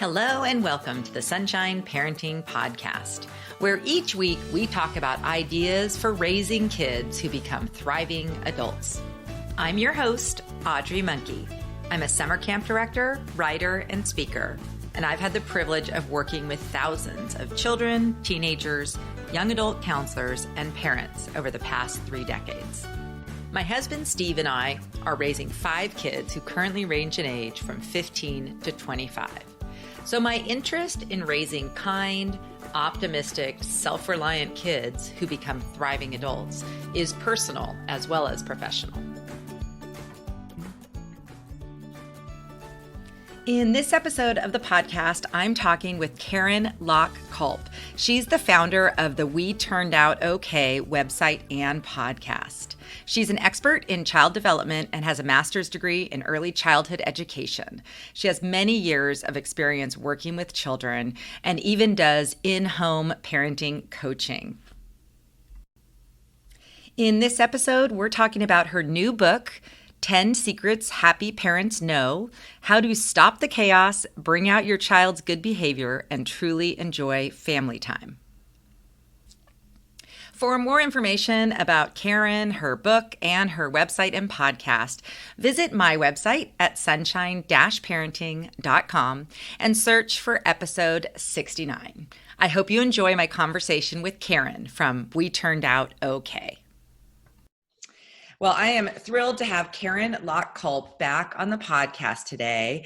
Hello and welcome to the Sunshine Parenting Podcast, where each week we talk about ideas for raising kids who become thriving adults. I'm your host, Audrey Monkey. I'm a summer camp director, writer, and speaker, and I've had the privilege of working with thousands of children, teenagers, young adult counselors, and parents over the past 3 decades. My husband, Steve, and I are raising 5 kids who currently range in age from 15 to 25. So my interest in raising kind, optimistic, self-reliant kids who become thriving adults is personal as well as professional. In this episode of the podcast, I'm talking with Karen Locke-Culp. She's the founder of the We Turned Out OK website and podcast. She's an expert in child development and has a master's degree in early childhood education. She has many years of experience working with children and even does in-home parenting coaching. In this episode, we're talking about her new book, 10 Secrets Happy Parents Know: How to Stop the Chaos, Bring Out Your Child's Good Behavior, and Truly Enjoy Family Time. For more information about Karen, her book, and her website and podcast, visit my website at sunshine-parenting.com and search for episode 69. I hope you enjoy my conversation with Karen from We Turned Out OK. Well, I am thrilled to have Karen Locke-Culp back on the podcast today.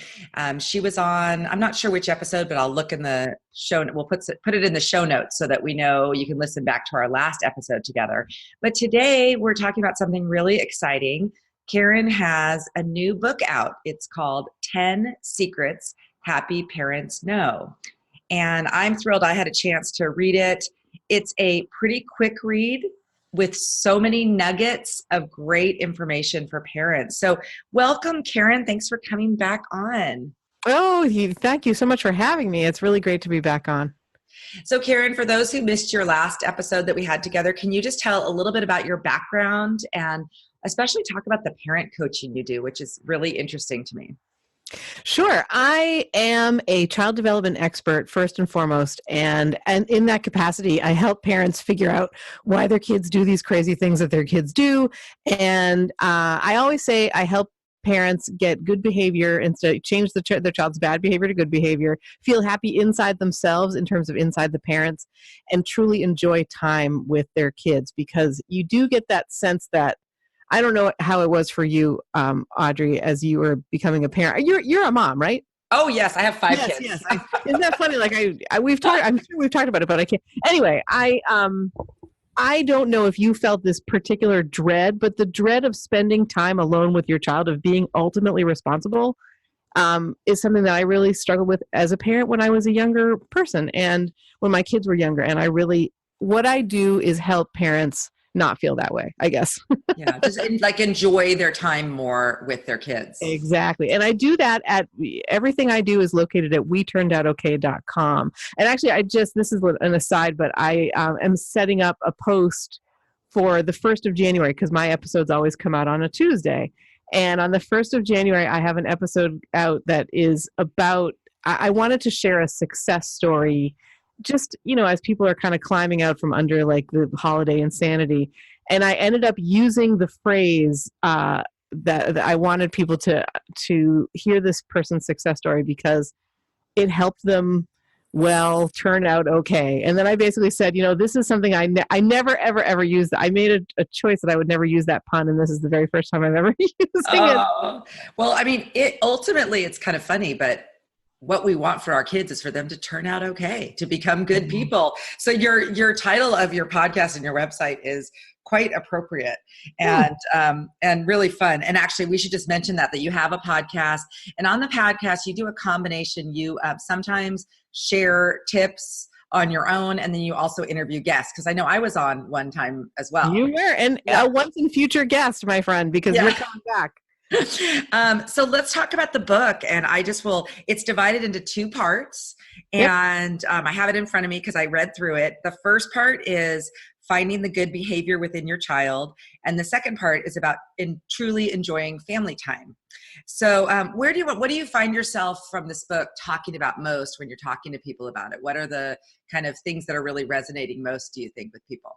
She was on, I'm not sure which episode, but I'll look in the show. We'll put it in the show notes so that we know you can listen back to our last episode together. But today we're talking about something really exciting. Karen has a new book out. It's called 10 Secrets Happy Parents Know. And I'm thrilled I had a chance to read it. It's a pretty quick read with so many nuggets of great information for parents. So welcome, Karen. Thanks for coming back on. Oh, thank you so much for having me. It's really great to be back on. So Karen, for those who missed your last episode that we had together, can you just tell a little bit about your background and especially talk about the parent coaching you do, which is really interesting to me? Sure. I am a child development expert first and foremost. And in that capacity, I help parents figure out why their kids do these crazy things that their kids do. And I always say I help parents get good behavior instead, change their child's bad behavior to good behavior, feel happy inside themselves in terms of inside the parents, and truly enjoy time with their kids, because you do get that sense that, I don't know how it was for you, Audrey, as you were becoming a parent. You're a mom, right? Oh yes, I have 5 kids. Yes. Isn't that funny? Like we've talked. I'm sure we've talked about it, but I can't. Anyway, I don't know if you felt this particular dread, but the dread of spending time alone with your child, of being ultimately responsible, is something that I really struggled with as a parent when I was a younger person and when my kids were younger. And what I do is help parents not feel that way, I guess. Yeah, just like enjoy their time more with their kids. Exactly. And I do that everything I do is located at WeTurnedOutOK.com. And actually, this is an aside, but I am setting up a post for the 1st of January, because my episodes always come out on a Tuesday. And on the 1st of January, I have an episode out that is about, I wanted to share a success story, just, as people are kind of climbing out from under like the holiday insanity. And I ended up using the phrase that I wanted people to hear this person's success story because it helped them turn out okay. And then I basically said, this is something I never, ever, ever used. I made a choice that I would never use that pun. And this is the very first time I've ever used it. Well, I mean, ultimately it's kind of funny, but what we want for our kids is for them to turn out okay, to become good people. So your title of your podcast and your website is quite appropriate and really fun. And actually, we should just mention that you have a podcast. And on the podcast, you do a combination. You sometimes share tips on your own, and then you also interview guests, because I know I was on one time as well. You were, and once in future guest, my friend, because you're coming back. So let's talk about the book, and it's divided into 2 parts, and I have it in front of me because I read through it. The first part is finding the good behavior within your child. And the second part is about truly enjoying family time. So what do you find yourself from this book talking about most when you're talking to people about it? What are the kind of things that are really resonating most, do you think, with people?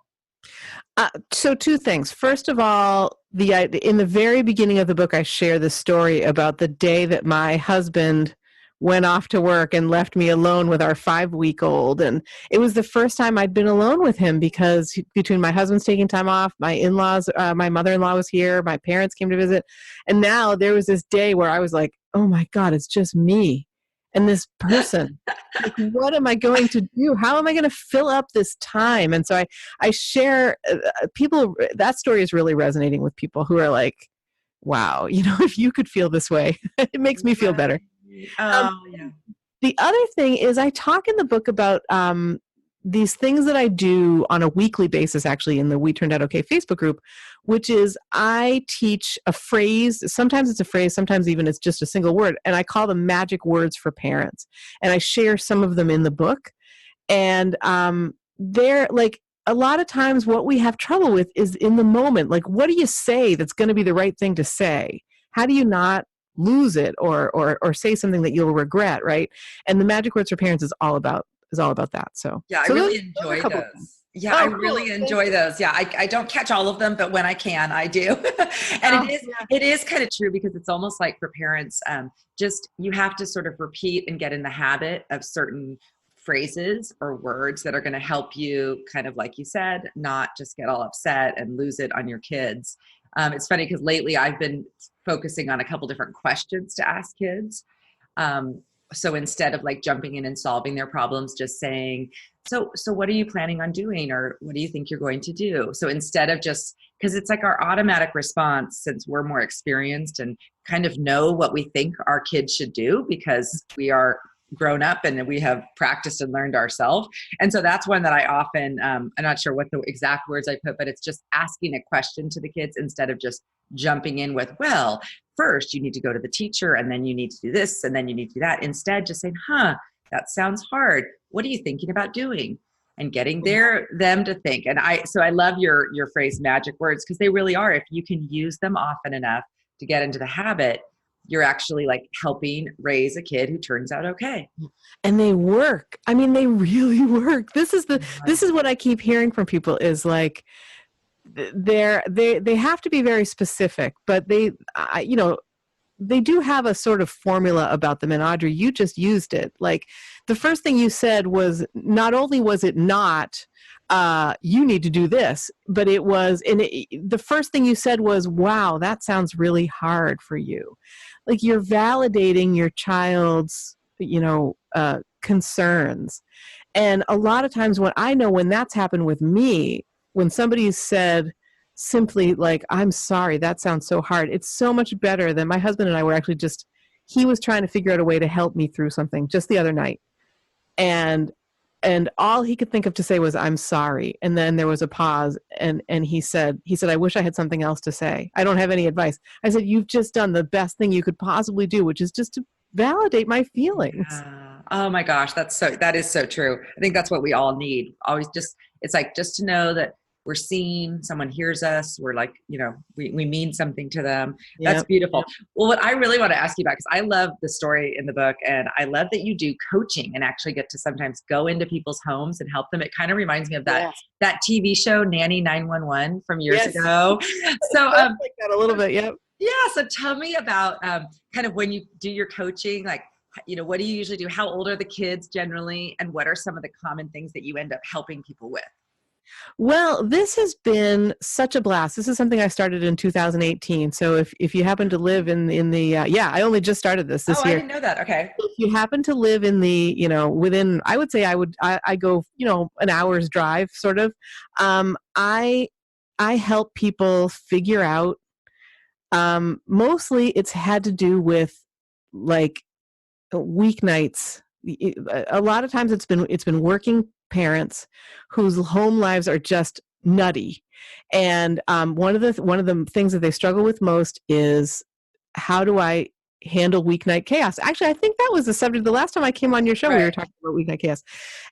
So two things. First of all, in the very beginning of the book, I share the story about the day that my husband went off to work and left me alone with our 5-week-old. And it was the first time I'd been alone with him, because between my husband's taking time off, my in-laws, my mother-in-law was here, my parents came to visit. And now there was this day where I was like, oh my God, it's just me and this person. Like, what am I going to do? How am I going to fill up this time? And so I share people, that story is really resonating with people who are like, wow, if you could feel this way, it makes me feel better. Yeah. The other thing is, I talk in the book about these things that I do on a weekly basis, actually, in the We Turned Out Okay Facebook group, which is I teach a phrase. Sometimes it's a phrase, sometimes even it's just a single word, and I call them magic words for parents. And I share some of them in the book. And they're like, a lot of times what we have trouble with is in the moment. Like, what do you say that's going to be the right thing to say? How do you not lose it or say something that you'll regret, right? And the magic words for parents is all about that. So yeah, I really enjoy those. Yeah, I really enjoy those. Yeah, I don't catch all of them, but when I can, I do. And it is kind of true, because it's almost like for parents, just you have to sort of repeat and get in the habit of certain phrases or words that are going to help you, kind of like you said, not just get all upset and lose it on your kids. It's funny because lately I've been focusing on a couple different questions to ask kids. So instead of like jumping in and solving their problems, just saying, so what are you planning on doing? Or what do you think you're going to do? So instead of just, because it's like our automatic response, since we're more experienced and kind of know what we think our kids should do because we are grown up and we have practiced and learned ourselves. And so that's one that I often, I'm not sure what the exact words I put, but it's just asking a question to the kids instead of just jumping in with, well, first you need to go to the teacher and then you need to do this and then you need to do that. Instead, just saying, that sounds hard. What are you thinking about doing? And getting them to think. And I love your phrase magic words, because they really are. If you can use them often enough to get into the habit, you're actually like helping raise a kid who turns out okay. And they work. I mean, they really work. This is what I keep hearing from people is like, they have to be very specific, but they do have a sort of formula about them. And Audrey, you just used it. Like, the first thing you said was, not only was it not, you need to do this, but it was, the first thing you said was, wow, that sounds really hard for you. Like, you're validating your child's, concerns. And a lot of times when that's happened with me, when somebody's said simply like, I'm sorry, that sounds so hard, it's so much better than my husband and I were actually he was trying to figure out a way to help me through something just the other night. And all he could think of to say was, I'm sorry. And then there was a pause, and he said, I wish I had something else to say. I don't have any advice. I said, you've just done the best thing you could possibly do, which is just to validate my feelings. Oh my gosh, that is so true. I think that's what we all need. Always it's like just to know that we're seen, someone hears us, we're like, we mean something to them. That's yep. Beautiful. Yep. Well, what I really want to ask you about, because I love the story in the book, and I love that you do coaching and actually get to sometimes go into people's homes and help them. It kind of reminds me of that TV show, Nanny 911 from years ago. So like that a little bit. Yep. Yeah. So tell me about kind of when you do your coaching, like, what do you usually do? How old are the kids generally? And what are some of the common things that you end up helping people with? Well, this has been such a blast. This is something I started in 2018. So if you happen to live in the I only just started this year. I didn't know that. Okay. If you happen to live in the, within, I would say I go, an hour's drive sort of. I help people figure out, mostly it's had to do with like weeknights. A lot of times it's been working parents whose home lives are just nutty, and one of the things that they struggle with most is, how do I handle weeknight chaos. Actually, I think that was the subject the last time I came on your show. Right. We were talking about weeknight chaos.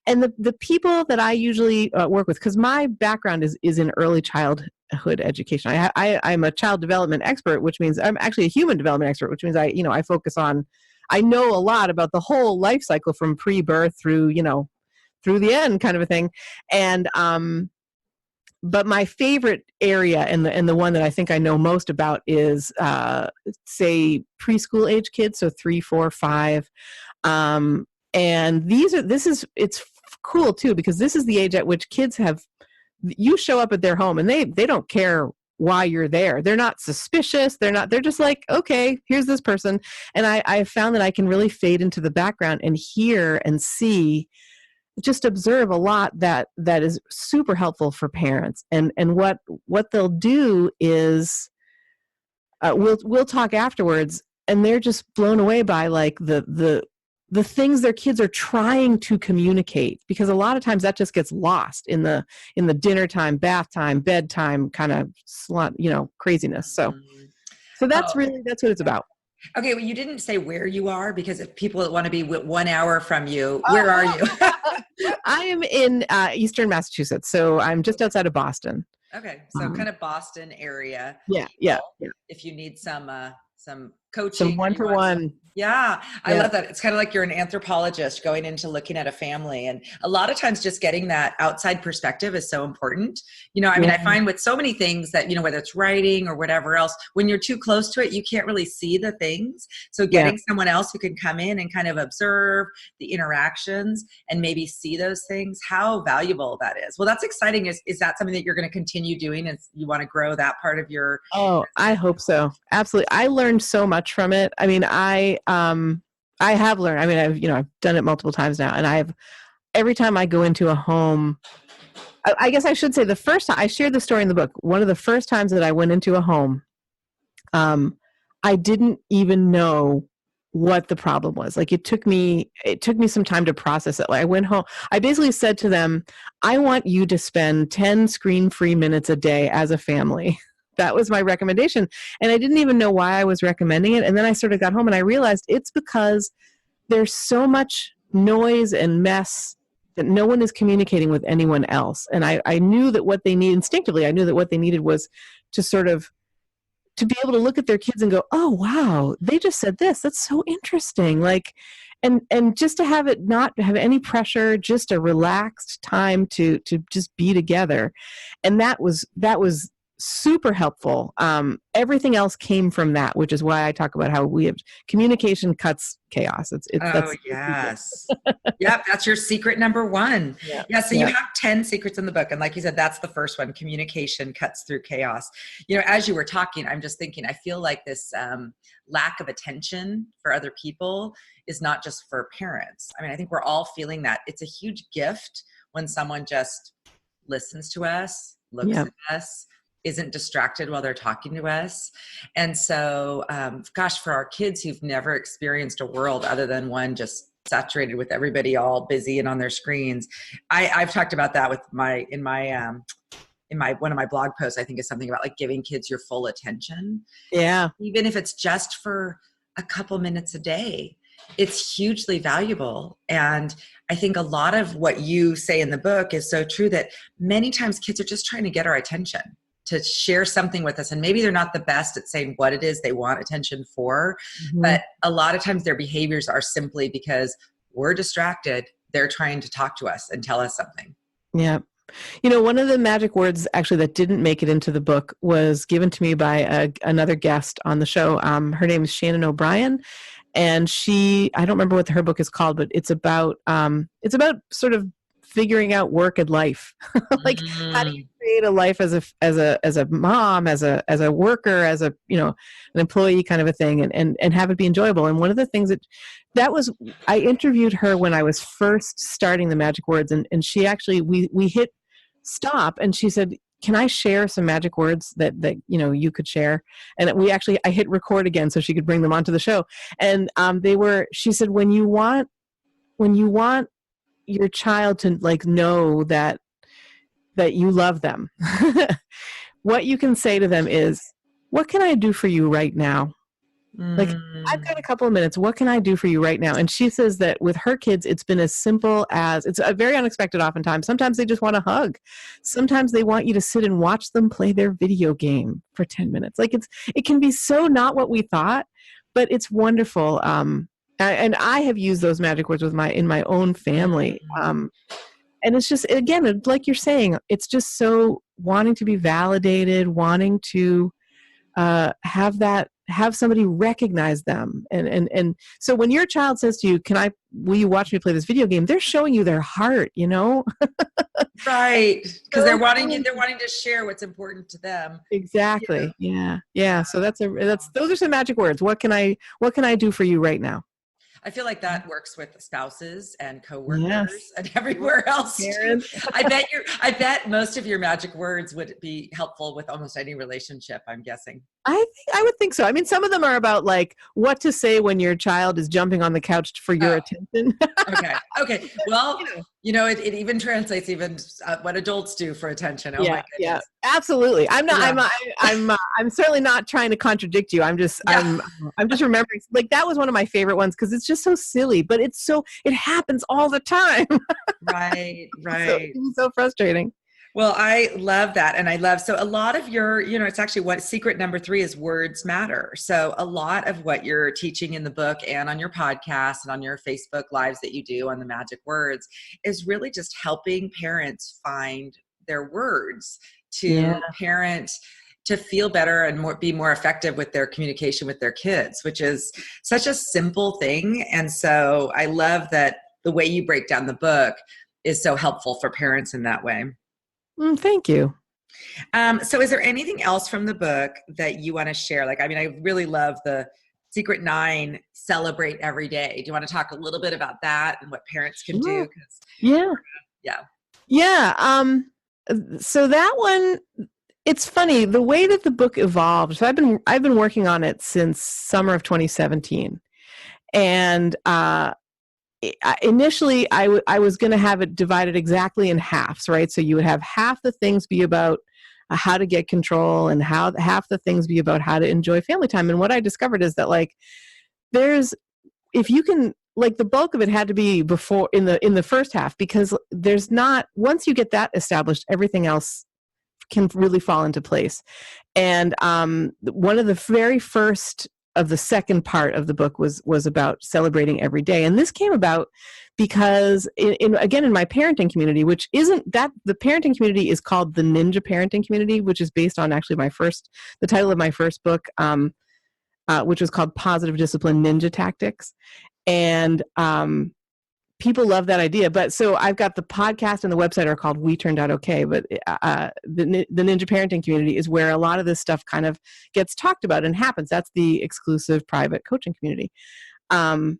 And the people that I usually work with, because my background is in early childhood education. I'm a child development expert, which means I'm actually a human development expert, which means I focus on, I know a lot about the whole life cycle from pre-birth through the end, kind of a thing. And but my favorite area and the one that I think I know most about is say preschool age kids, so 3, 4, 5. And it's cool too, because this is the age at which kids you show up at their home and they don't care why you're there. They're not suspicious. They're just like, okay, here's this person. And I found that I can really fade into the background and hear and see, just observe a lot that is super helpful for parents. And what they'll do is we'll talk afterwards, and they're just blown away by like the things their kids are trying to communicate, because a lot of times that just gets lost in the dinner time, bath time, bedtime kind of craziness. So that's what it's about. Okay, well, you didn't say where you are, because if people want to be 1 hour from you, where are you? I am in Eastern Massachusetts, so I'm just outside of Boston. Okay, so kind of Boston area. Yeah. If you need some coaching, some one-to-one. Yeah, I love that. It's kind of like you're an anthropologist going into looking at a family. And a lot of times just getting that outside perspective is so important. I find with so many things that, whether it's writing or whatever else, when you're too close to it, you can't really see the things. So getting someone else who can come in and kind of observe the interactions and maybe see those things, how valuable that is. Well, that's exciting. Is that something that you're going to continue doing, and you want to grow that part of your? Oh, I hope so. Absolutely. I learned so much from it. I mean, I have learned. I mean, I've done it multiple times now, and every time I go into a home, I guess I should say the first time I shared the story in the book. One of the first times that I went into a home, I didn't even know what the problem was. Like it took me some time to process it. Like I went home, I basically said to them, I want you to spend 10 screen-free minutes a day as a family. That was my recommendation. And I didn't even know why I was recommending it. And then I sort of got home and I realized it's because there's so much noise and mess that no one is communicating with anyone else. And I knew that what they need instinctively, I knew that what they needed was to be able to look at their kids and go, oh, wow, they just said this. That's so interesting. Like, and just to have it not have any pressure, just a relaxed time to just be together. And that was super helpful. Everything else came from that, which is why I talk about how communication cuts chaos. Yes. Yep. That's your secret number one. Yeah. So you have 10 secrets in the book. And like you said, that's the first one. Communication cuts through chaos. As you were talking, I'm just thinking, I feel like this lack of attention for other people is not just for parents. I mean, I think we're all feeling that. It's a huge gift when someone just listens to us, looks at us, isn't distracted while they're talking to us. And so, for our kids who've never experienced a world other than one just saturated with everybody all busy and on their screens, I've talked about that with in my one of my blog posts. I think is something about like giving kids your full attention. Yeah. Even if it's just for a couple minutes a day, it's hugely valuable. And I think a lot of what you say in the book is so true, that many times kids are just trying to get our attention, to share something with us. And maybe they're not the best at saying what it is they want attention for, but a lot of times their behaviors are simply because we're distracted. They're trying to talk to us and tell us something. Yeah. One of the magic words actually that didn't make it into the book was given to me by another guest on the show. Her name is Shannon O'Brien. And I don't remember what her book is called, but it's about sort of figuring out work and life. Like how do you create a life as a mom, as a worker, as an employee kind of a thing, and have it be enjoyable. And one of the things I interviewed her when I was first starting the Magic Words, and she actually, we hit stop and she said, can I share some magic words that you could share? And I hit record again so she could bring them onto the show. And she said, when you want your child to like know that you love them, what you can say to them is, what can I do for you right now? Like, I've got a couple of minutes. What can I do for you right now? And she says that with her kids, it's been as simple as, it's a very unexpected oftentimes. Sometimes they just want a hug. Sometimes they want you to sit and watch them play their video game for 10 minutes. Like, it can be so not what we thought, but it's wonderful. And I have used those magic words in my own family. And it's just, again, like you're saying, it's just so wanting to be validated, wanting to have somebody recognize them. And so when your child says to you, will you watch me play this video game? They're showing you their heart, you know? Right. Because they're wanting to share what's important to them. Exactly. Yeah. So those are some magic words. What can I do for you right now? I feel like that works with spouses and coworkers and everywhere else. I bet most of your magic words would be helpful with almost any relationship, I'm guessing. I would think so. I mean, some of them are about like what to say when your child is jumping on the couch for your attention. Okay. Well, it even translates what adults do for attention. Oh my goodness. Yeah, absolutely. I'm certainly not trying to contradict you. I'm just remembering, like, that was one of my favorite ones because it's just so silly, but it happens all the time. Right. So frustrating. Well, I love that. And so a lot of your, it's actually what secret number 3 is words matter. So a lot of what you're teaching in the book and on your podcast and on your Facebook lives that you do on the magic words is really just helping parents find their words to parent, to feel better and be more effective with their communication with their kids, which is such a simple thing. And so I love that the way you break down the book is so helpful for parents in that way. Thank you. So is there anything else from the book that you want to share? Like, I mean, I really love the Secret 9, celebrate every day. Do you want to talk a little bit about that and what parents can do? Yeah. So that one, it's funny, the way that the book evolved. So I've been working on it since summer of 2017. And, initially I was going to have it divided exactly in halves, right? So you would have half the things be about how to get control and half the things be about how to enjoy family time. And what I discovered is that, like, if you can, like, the bulk of it had to be before in the first half, because once you get that established, everything else can really fall into place. And one of the very first of the second part of the book was about celebrating every day. And this came about because in my parenting community, which isn't that, the parenting community is called the Ninja Parenting Community, which is based on actually the title of my first book, which was called Positive Discipline Ninja Tactics. And people love that idea. But so I've got the podcast and the website are called We Turned Out Okay. But the Ninja Parenting Community is where a lot of this stuff kind of gets talked about and happens. That's the exclusive private coaching community. And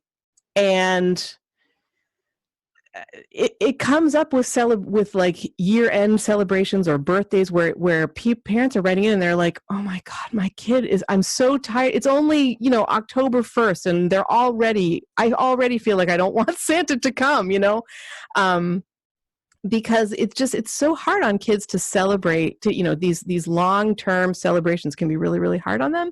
it comes up with like year-end celebrations or birthdays where parents are writing in and they're like, oh my God, my kid I'm so tired. It's only, October 1st and I already feel like I don't want Santa to come, because it's so hard on kids to celebrate, these long-term celebrations can be really, really hard on them.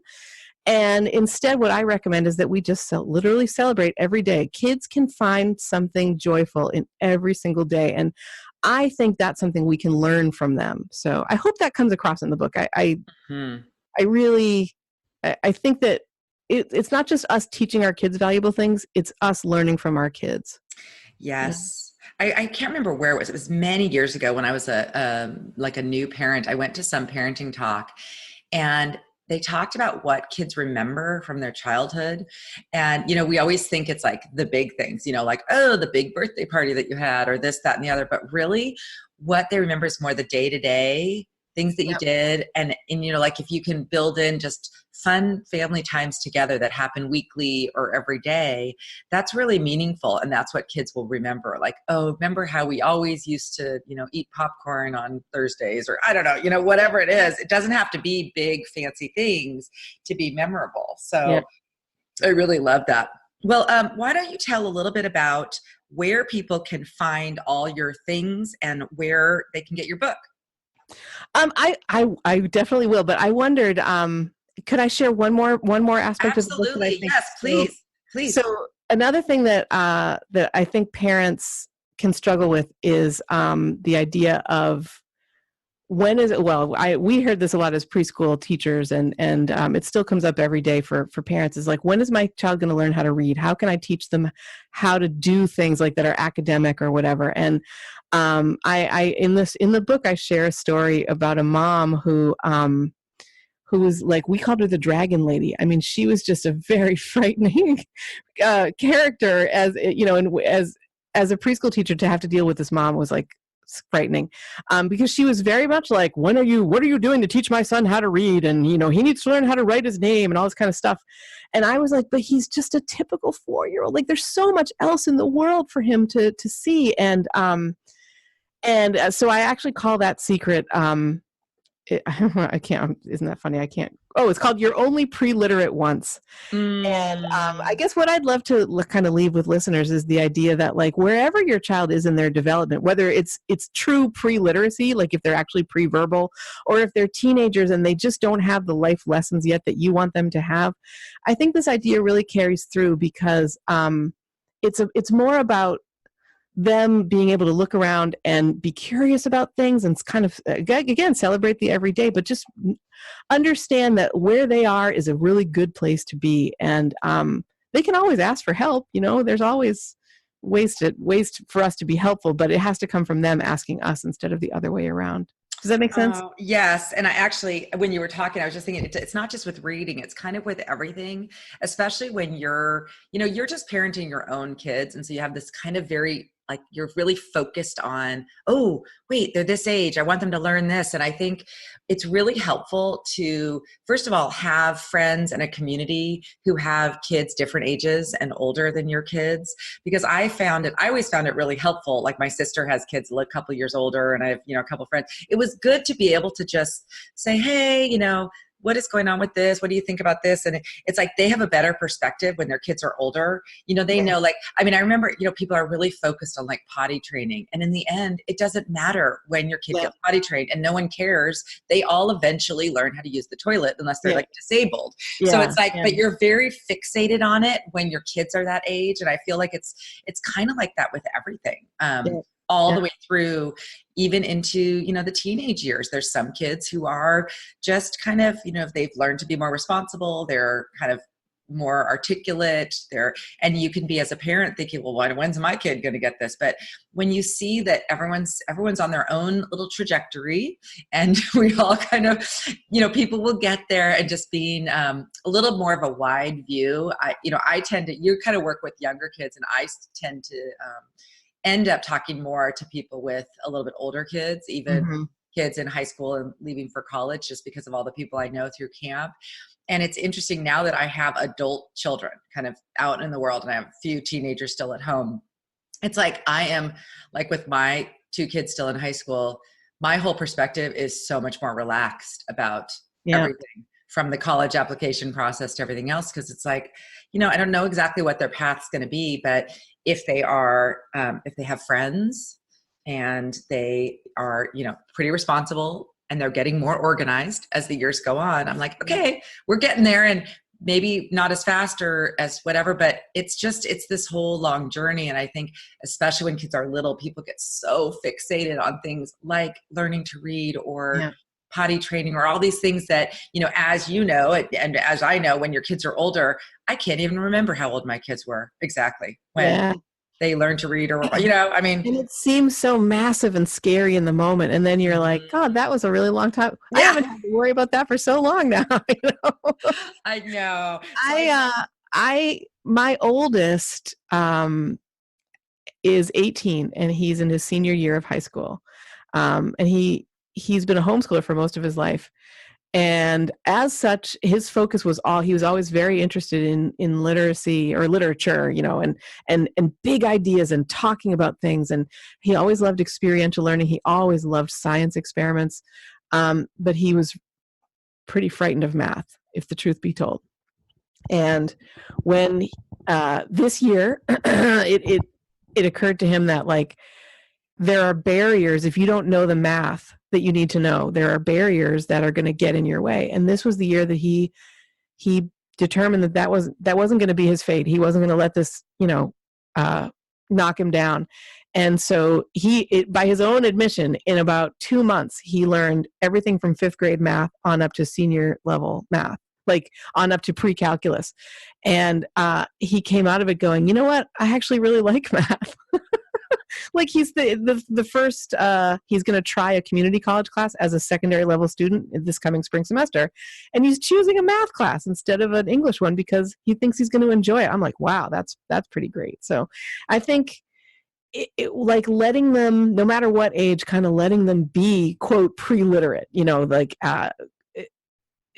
And instead, what I recommend is that we just literally celebrate every day. Kids can find something joyful in every single day. And I think that's something we can learn from them. So I hope that comes across in the book. I think that it's not just us teaching our kids valuable things. It's us learning from our kids. Yes. Yeah. I can't remember where it was. It was many years ago when I was a new parent. I went to some parenting talk and they talked about what kids remember from their childhood. And, we always think it's like the big things, like, oh, the big birthday party that you had or this, that, and the other. But really what they remember is more the day-to-day things that you did. And, like if you can build in just fun family times together that happen weekly or every day, that's really meaningful. And that's what kids will remember. Like, oh, remember how we always used to, eat popcorn on Thursdays, or I don't know, whatever it is. It doesn't have to be big, fancy things to be memorable. So I really love that. Well, why don't you tell a little bit about where people can find all your things and where they can get your book? I definitely will, but I wondered, could I share one more aspect of the book that I Absolutely. think Yes, so? please. Please. So another thing that that I think parents can struggle with is the idea of when is it? Well, we heard this a lot as preschool teachers, and it still comes up every day for parents. Is like, when is my child going to learn how to read? How can I teach them how to do things like that are academic or whatever? And I in the book I share a story about a mom who was like, we called her the Dragon Lady. I mean, she was just a very frightening character, as you know, and as a preschool teacher to have to deal with this mom was like frightening, because she was very much like, what are you doing to teach my son how to read? And you know, he needs to learn how to write his name and all this kind of stuff. And I was like, but he's just a typical 4-year-old. Like, there's so much else in the world for him to see. And so I actually call that secret. I can't. Isn't that funny? I can't. Oh, it's called "You're Only Pre-Literate Once." And I guess what I'd love to kind of leave with listeners is the idea that, like, wherever your child is in their development, whether it's true pre-literacy, like if they're actually pre-verbal, or if they're teenagers and they just don't have the life lessons yet that you want them to have, I think this idea really carries through because it's more about them being able to look around and be curious about things and kind of, again, celebrate the everyday, but just understand that where they are is a really good place to be. And they can always ask for help. You know, there's always ways for us to be helpful, but it has to come from them asking us instead of the other way around. Does that make sense? Yes. And I actually, when you were talking, I was just thinking it's not just with reading, it's kind of with everything, especially when you're just parenting your own kids. And so you have this kind of very, like, you're really focused on, oh, wait, they're this age, I want them to learn this. And I think it's really helpful to, first of all, have friends and a community who have kids different ages and older than your kids, because I always found it really helpful. Like, my sister has kids a couple years older, and I have, a couple friends. It was good to be able to just say, hey, what is going on with this? What do you think about this? And it's like they have a better perspective when their kids are older. They know, like, I mean, I remember, people are really focused on like potty training. And in the end, it doesn't matter when your kid gets potty trained, and no one cares. They all eventually learn how to use the toilet unless they're like disabled. So it's like, but you're very fixated on it when your kids are that age. And I feel like it's kind of like that with everything. All the way through, even into, the teenage years. There's some kids who are just kind of, if they've learned to be more responsible, they're kind of more articulate, and you can be, as a parent, thinking, well, when's my kid going to get this? But when you see that everyone's on their own little trajectory, and we all kind of, people will get there, and just being a little more of a wide view. I tend to, you kind of work with younger kids, and I tend to, end up talking more to people with a little bit older kids, even kids in high school and leaving for college, just because of all the people I know through camp. And it's interesting now that I have adult children kind of out in the world, and I have a few teenagers still at home. It's like, I am like, with my 2 kids still in high school, my whole perspective is so much more relaxed about everything, from the college application process to everything else. Cause it's like, I don't know exactly what their path's going to be, but if they are, if they have friends and they are, pretty responsible, and they're getting more organized as the years go on, I'm like, okay, we're getting there, and maybe not as fast or as whatever, but it's this whole long journey. And I think, especially when kids are little, people get so fixated on things like learning to read or potty training, or all these things that, as you know, and as I know, when your kids are older, I can't even remember how old my kids were exactly when they learned to read, or, I mean. And it seems so massive and scary in the moment. And then you're like, God, that was a really long time. I haven't had to worry about that for so long now. I know. My oldest is 18, and he's in his senior year of high school. And he's been a homeschooler for most of his life. And as such, his focus was he was always very interested in literacy or literature, and big ideas and talking about things. And he always loved experiential learning. He always loved science experiments. But he was pretty frightened of math, if the truth be told. And when this year, it occurred to him that, like, there are barriers if you don't know the math that you need to know. There are barriers that are going to get in your way. And this was the year that he determined that wasn't going to be his fate. He wasn't going to let this, knock him down. And so by his own admission, in about 2 months, he learned everything from 5th grade math on up to senior level math, like on up to pre-calculus. And he came out of it going, you know what? I actually really like math. Like he's the first, he's going to try a community college class as a secondary level student this coming spring semester. And he's choosing a math class instead of an English one because he thinks he's going to enjoy it. I'm like, wow, that's pretty great. So I think like letting them, no matter what age, kind of letting them be, quote, pre-literate, like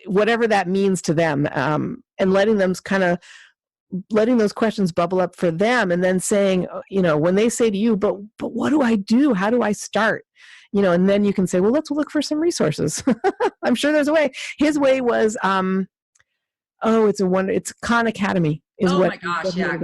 whatever that means to them, and letting them kind of letting those questions bubble up for them, and then saying, when they say to you, but what do I do? How do I start? And then you can say, well, let's look for some resources. I'm sure there's a way. His way was, it's Khan Academy. My gosh, yeah.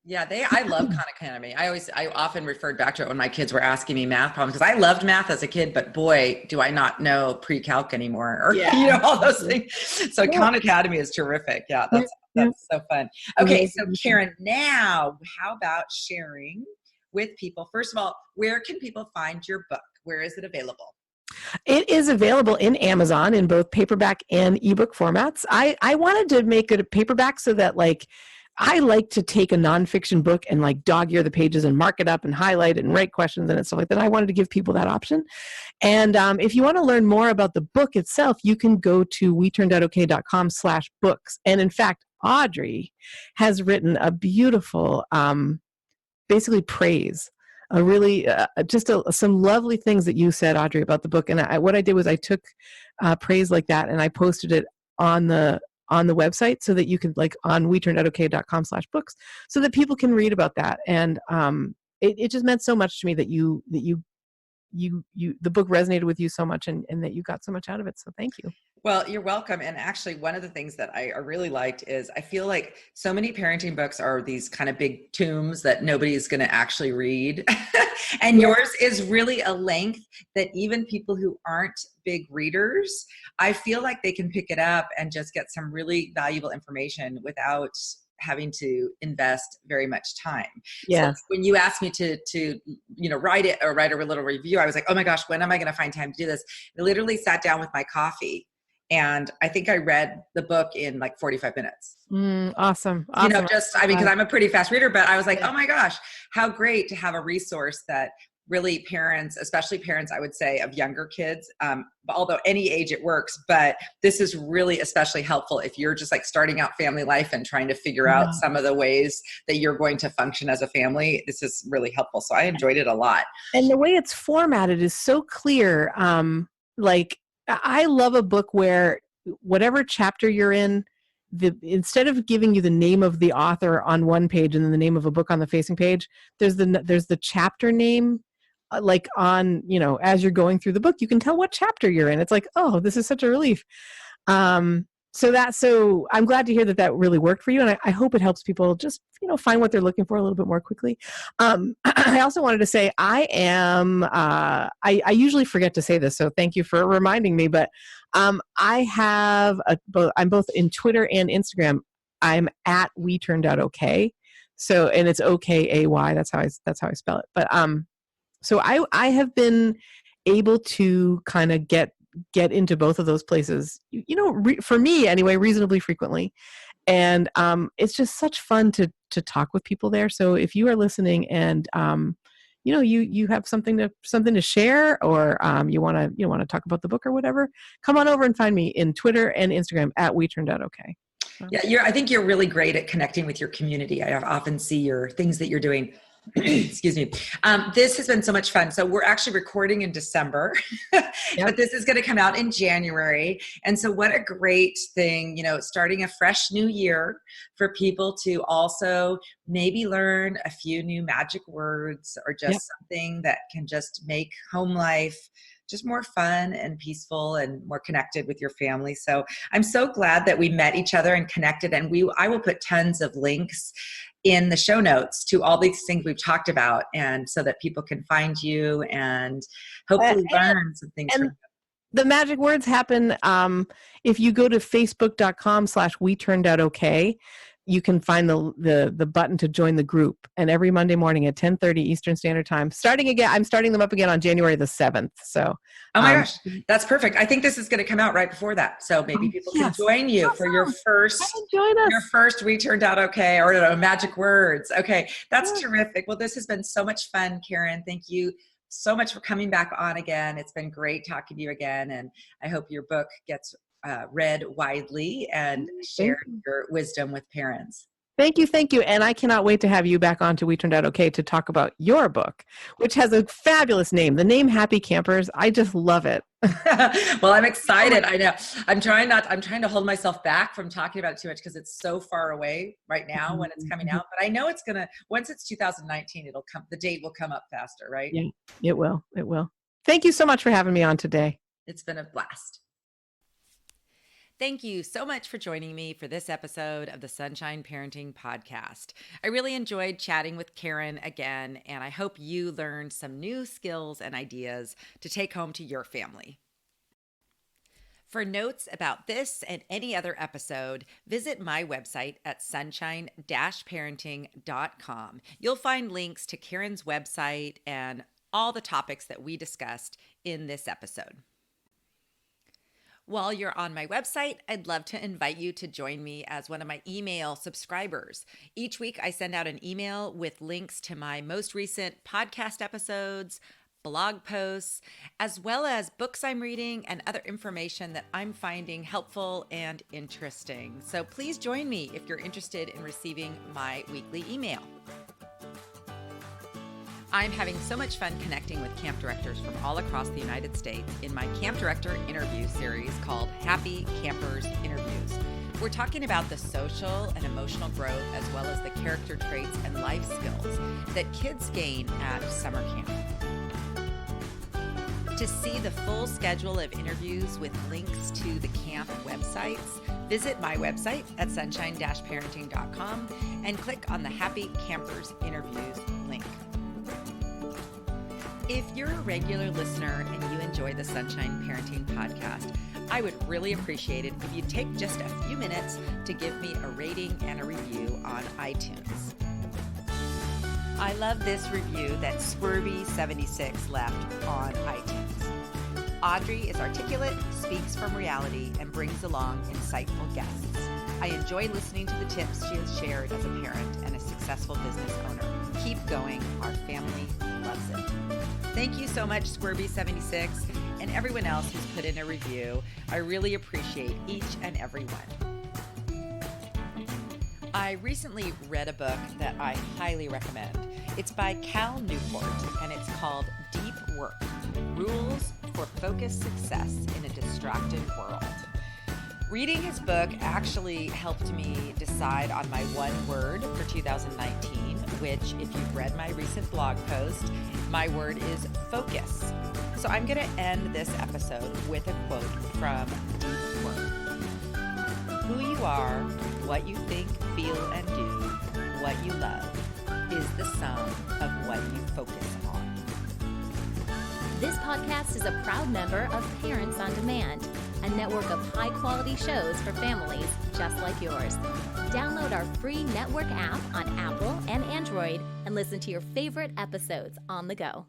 Yeah, I love Khan Academy. I often referred back to it when my kids were asking me math problems, because I loved math as a kid, but boy, do I not know pre-calc anymore, or all those things. So Khan Academy is terrific. Yeah, that's so fun. Okay, so Karen, now how about sharing with people? First of all, where can people find your book? Where is it available? It is available in Amazon in both paperback and ebook formats. I wanted to make it a paperback so that I like to take a nonfiction book and dog-ear the pages and mark it up and highlight it and write questions and stuff like that. I wanted to give people that option. And if you want to learn more about the book itself, you can go to WeTurnedOutOK.com/books. And in fact, Audrey has written a beautiful, basically praise, a really some lovely things that you said, Audrey, about the book. And what I did was I took praise like that and I posted it on the website so that you can on WeTurnedOutOK.com/books so that people can read about that. And it just meant so much to me that the book resonated with you so much and that you got so much out of it. So thank you. Well, you're welcome. And actually, one of the things that I really liked is I feel like so many parenting books are these kind of big tomes that nobody's going to actually read. And yours is really a length that even people who aren't big readers, I feel like they can pick it up and just get some really valuable information without having to invest very much time. Yeah. So when you asked me to write it or write a little review, I was like, oh my gosh, when am I going to find time to do this? I literally sat down with my coffee and I think I read the book in 45 minutes. Awesome. Because I'm a pretty fast reader, but I was like, oh my gosh, how great to have a resource that really parents, especially parents, I would say, of younger kids, although any age it works, but this is really especially helpful if you're just starting out family life and trying to figure out some of the ways that you're going to function as a family. This is really helpful. So I enjoyed it a lot. And the way it's formatted is so clear. I love a book where whatever chapter you're in, instead of giving you the name of the author on one page and then the name of a book on the facing page, there's the chapter name, on, as you're going through the book, you can tell what chapter you're in. It's oh, this is such a relief. So I'm glad to hear that really worked for you. And I hope it helps people just, find what they're looking for a little bit more quickly. I also wanted to say I usually forget to say this, so thank you for reminding me, but I'm both in Twitter and Instagram. I'm at WeTurnedOutOK. So, and it's OKAY. That's how I spell it. But, so I have been able to kind of get into both of those places, for me anyway, reasonably frequently. And it's just such fun to talk with people there. So if you are listening and you have something to share, or you want to talk about the book or whatever, come on over and find me in Twitter and Instagram at WeTurnedOutOK. Yeah, I think you're really great at connecting with your community. I often see your things that you're doing. Excuse me. This has been so much fun. So we're actually recording in December, but this is going to come out in January. And so what a great thing, starting a fresh new year for people to also maybe learn a few new magic words or just something that can just make home life just more fun and peaceful and more connected with your family. So I'm so glad that we met each other and connected, and I will put tons of links in the show notes to all these things we've talked about, and so that people can find you and hopefully learn some things from you. The magic words happen if you go to facebook.com/WeTurnedOutOK. You can find the button to join the group. And every Monday morning at 10:30 Eastern Standard Time, I'm starting them up again on January the 7th. So, oh my gosh, that's perfect. I think this is going to come out right before that. So maybe people can join you for your first We Turned Out Okay, or magic words. Okay, that's terrific. Well, this has been so much fun, Karen. Thank you so much for coming back on again. It's been great talking to you again. And I hope your book gets read widely and shared your wisdom with parents. Thank you. And I cannot wait to have you back on to We Turned Out Okay to talk about your book, which has a fabulous name. The name Happy Campers. I just love it. Well, I'm excited. I know. I'm trying to hold myself back from talking about it too much because it's so far away right now when it's coming out. But I know it's once it's 2019, the date will come up faster, right? Yeah, it will. Thank you so much for having me on today. It's been a blast. Thank you so much for joining me for this episode of the Sunshine Parenting Podcast. I really enjoyed chatting with Karen again, and I hope you learned some new skills and ideas to take home to your family. For notes about this and any other episode, visit my website at sunshine-parenting.com. You'll find links to Karen's website and all the topics that we discussed in this episode. While you're on my website, I'd love to invite you to join me as one of my email subscribers. Each week, I send out an email with links to my most recent podcast episodes, blog posts, as well as books I'm reading and other information that I'm finding helpful and interesting. So please join me if you're interested in receiving my weekly email. I'm having so much fun connecting with camp directors from all across the United States in my camp director interview series called Happy Campers Interviews. We're talking about the social and emotional growth as well as the character traits and life skills that kids gain at summer camp. To see the full schedule of interviews with links to the camp websites, visit my website at sunshine-parenting.com and click on the Happy Campers Interviews link. If you're a regular listener and you enjoy the Sunshine Parenting Podcast, I would really appreciate it if you'd take just a few minutes to give me a rating and a review on iTunes. I love this review that Swerby76 left on iTunes. Audrey is articulate, speaks from reality, and brings along insightful guests. I enjoy listening to the tips she has shared as a parent and a successful business owner. Keep going. Our family loves it. Thank you so much, Swerby76, and everyone else who's put in a review. I really appreciate each and every one. I recently read a book that I highly recommend. It's by Cal Newport, and it's called Deep Work: Rules for Focused Success in a Distracted World. Reading his book actually helped me decide on my one word for 2019, which, if you've read my recent blog post, my word is focus. So I'm going to end this episode with a quote from Deep Work. Who you are, what you think, feel, and do, what you love, is the sum of what you focus on. This podcast is a proud member of Parents on Demand, a network of high-quality shows for families just like yours. Download our free network app on Apple and Android and listen to your favorite episodes on the go.